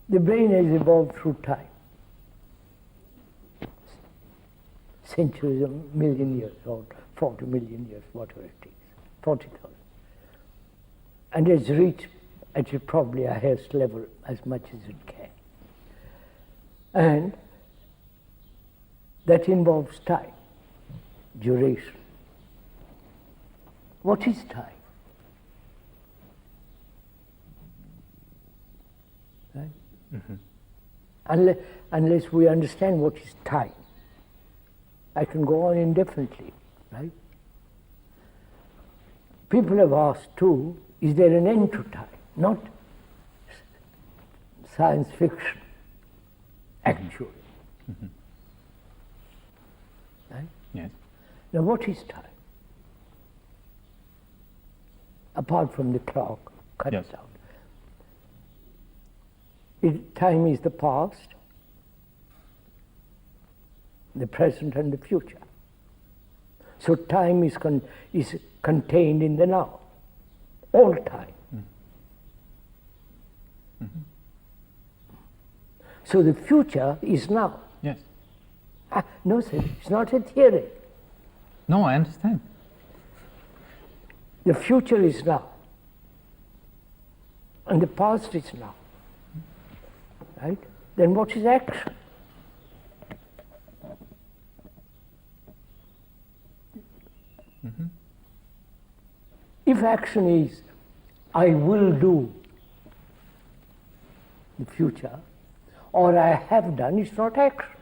The brain has evolved through time. Centuries, a million years, or 40 million years, whatever it is, 40,000. And it's reached at probably a highest level as much as it can. And that involves time, duration. What is time? Right? Mm-hmm. Unless we understand what is time, I can go on indefinitely, right? People have asked too, is there an end to time? Not science fiction, actually. Mm-hmm. Right? Yes. Now what is time? Apart from the clock, cut Yes. it out. Time is the past, the present and the future. So time is contained in the now, all time. Mm-hmm. So the future is now. Yes. No, sir, it's not a theory. No, I understand. The future is now, and the past is now. Right? Then what is action? Mm-hmm. If action is, I will do the future, or I have done, it's not action.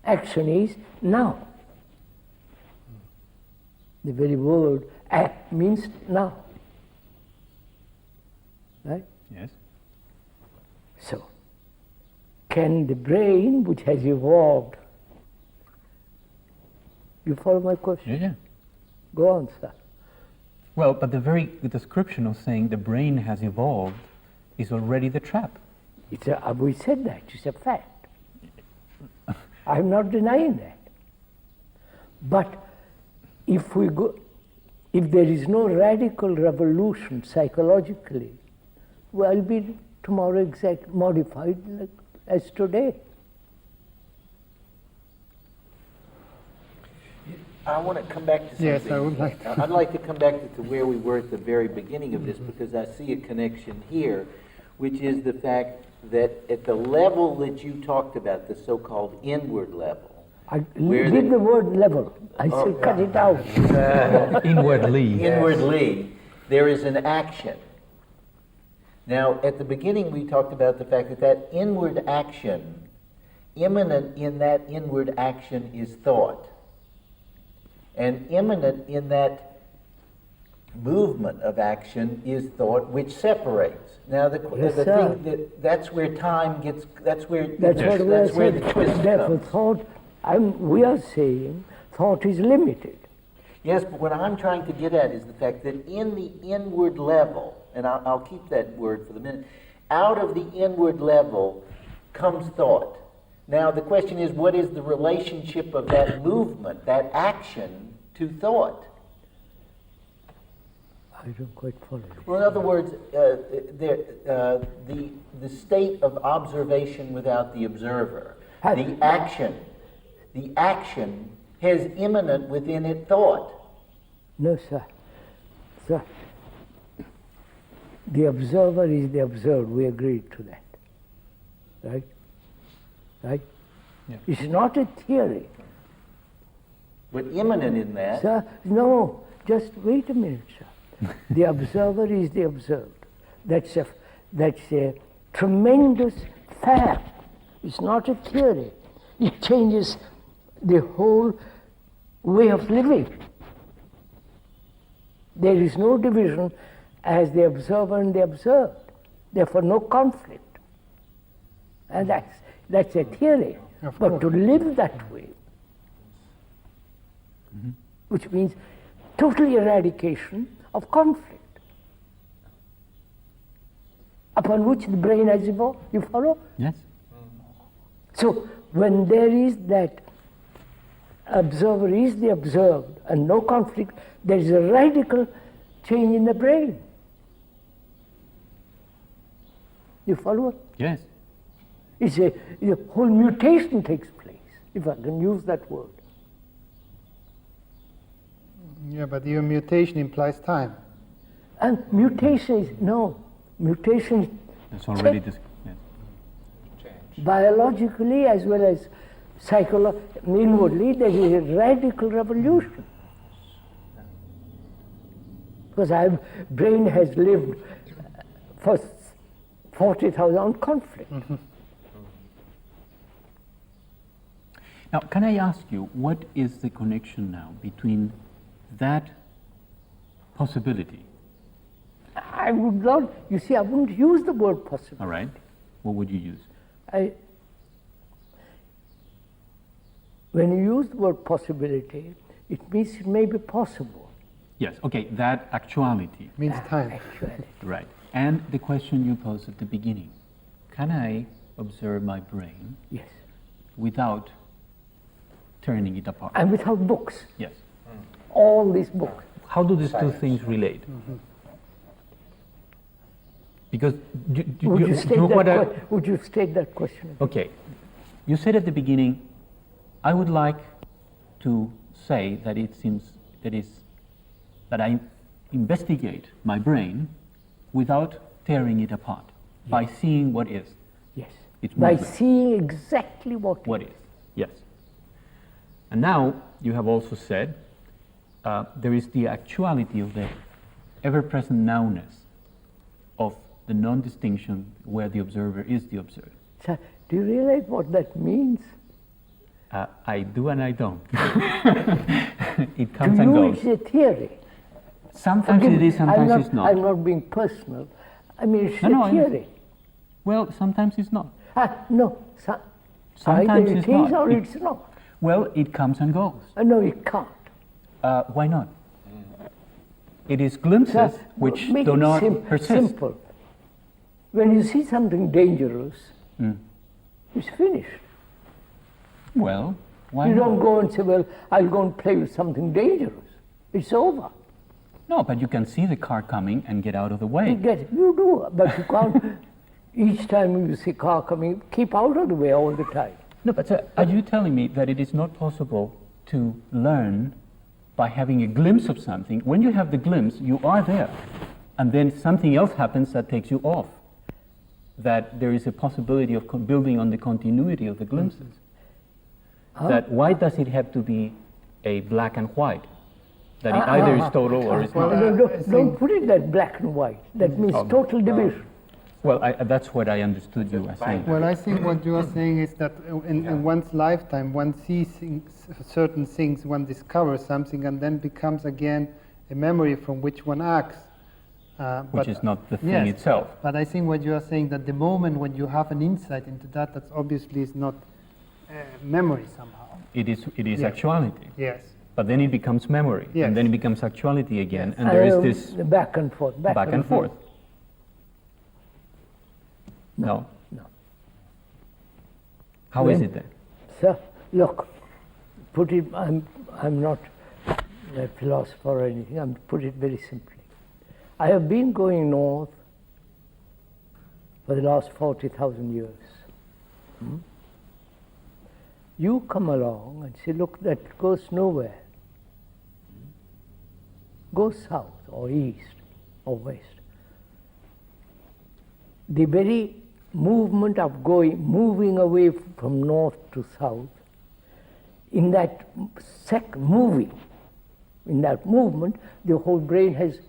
Action is now. The very word act means now. Right? Yes. So, can the brain, which has evolved, you follow my question? Yeah. Go on, sir. Well, but the very description of saying the brain has evolved is already the trap. We said that, it's a fact. I'm not denying that. But if there is no radical revolution psychologically, will be tomorrow modified as today. I want to come back to something. Yes, I would like to. I'd like to come back to where we were at the very beginning of this, because I see a connection here, which is the fact that at the level that you talked about, the so-called inward level. Leave the word level. I said cut it out. Inwardly. Inwardly, there is an action. Now, at the beginning, we talked about the fact that inward action, immanent in that inward action is thought. And immanent in that movement of action is thought, which separates. Now, the thing that's where time gets. That's where the twist Therefore, comes. thought. We are saying thought is limited. Yes, but what I'm trying to get at is the fact that in the inward level, and I'll keep that word for the minute, out of the inward level comes thought. Now, the question is, what is the relationship of that movement, that action, to thought? I don't quite follow you. Well, in other words, the state of observation without the observer, the action has immanent within it thought. No, sir. Sir, the observer is the observed. We agreed to that. Right? Right? Yeah. It's not a theory. But immanent in that. Sir, no, just wait a minute, sir. The observer is the observed. That's a tremendous fact. It's not a theory. It changes the whole way of living. There is no division as the observer and the observed. Therefore, no conflict. And that's a theory. But to live that way, which means total eradication of conflict, upon which the brain has evolved. You follow? Yes. So when there is that observer is the observed and no conflict, there is a radical change in the brain. You follow? Yes. The whole mutation takes place, if I can use that word. Yeah, but your mutation implies time. And mutation is, no, mutation is That's already yes. biologically as well as inwardly, there is a radical revolution. Because our brain has lived for 40,000 on conflict. Mm-hmm. Now, can I ask you, what is the connection now between that possibility? I would not, you see, I wouldn't use the word possible. All right. What would you use? When you use the word possibility, it means it may be possible. Yes, okay, that actuality. Means time. Actually. Right. And the question you posed at the beginning, can I observe my brain Yes. without turning it apart? And without books, Yes. all these books. How do these two things relate? Because Would you state what would you state that question? okay, you said at the beginning, I would like to say that it seems that I investigate my brain without tearing it apart, by seeing what is. Yes. It's By movement. seeing exactly what What is, yes. And now you have also said there is the actuality of the ever-present nowness of the non-distinction where the observer is the observed. So, do you realize what that means? I do and I don't. It To comes and you, goes. it's a theory. Sometimes Forgive it me, is, sometimes it's not. I'm not being personal. I mean, it's No, a no, theory. Well, sometimes it's not. No, Sometimes either it's it is not. or it's not. Well, it comes and goes. No, it can't. Why not? It is glimpses So, which make do it not persist. simple. When you see something dangerous, it's finished. Well, why You not? don't go and say, well, I'll go and play with something dangerous. It's over. No, but you can see the car coming and get out of the way. You do, but you can't, each time you see car coming, keep out of the way all the time. No, but sir, are you telling me that it is not possible to learn by having a glimpse of something? When you have the glimpse, you are there. And then something else happens that takes you off. That there is a possibility of building on the continuity of the glimpses. That why does it have to be a black and white? That it either is total or is Well, not. Don't put it that black and white. That means total division. Well, that's what I understood you as saying. Well, I think what you are saying is that in one's lifetime, one sees certain things, one discovers something, and then becomes again a memory from which one acts. Which is not the thing yes, itself. But I think what you are saying, that the moment when you have an insight into that, that obviously is not memory somehow. It is Yes. actuality. Yes. But then it becomes memory, Yes. and then it becomes actuality again, and there is this The back and forth. back and forth. No. No. How is When- it then? So, look, I'm not a philosopher or anything, I'm put it very simply. I have been going north for the last 40,000 years. You come along and say, look, that goes nowhere. Go south or east or west. The very movement of moving away from north to south, in that in that movement, the whole brain has,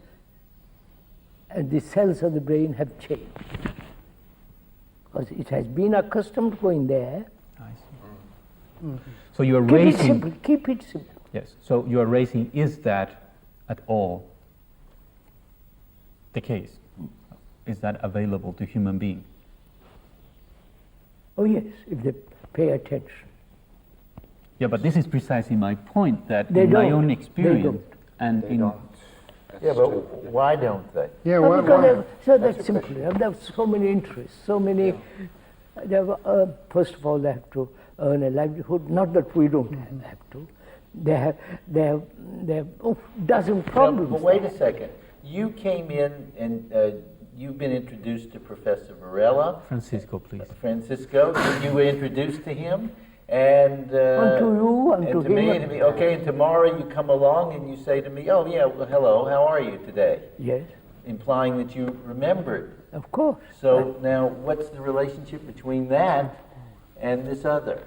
and the cells of the brain have changed. Because it has been accustomed to going there. I see. So you are Keep it raising. simple, keep it simple. Yes. So you are raising. Is that at all the case? Is that available to human beings? Oh yes, if they pay attention. Yeah, but this is precisely my point. That They in my don't. own They experience don't. and in Yeah, but why don't they? Yeah. Well, because so that's simple. There are so many interests, so many. First of all, they have to earn a livelihood. Not that we don't have to. They have dozen problems. But wait a second. You came in and you've been introduced to Professor Varela. Francisco, please. Francisco, you were introduced to him, and to you, and to me, him. and to me. Okay, and tomorrow you come along and you say to me, "Oh yeah, well, hello, how are you today?" Yes, Implying that you remembered. of course. So now, what's the relationship between that and this other?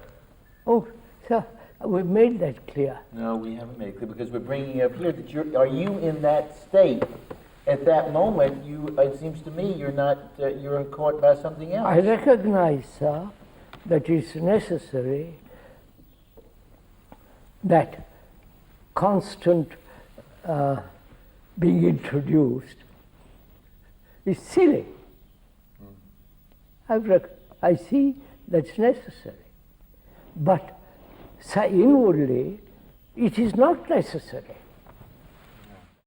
Oh, sir, we've made that clear. No, we haven't made it clear because we're bringing up here that are you in that state at that moment? It seems to me you're not. You're caught by something else. I recognize, sir, that it's necessary that constant being introduced is silly. I see that's necessary. But inwardly, it is not necessary.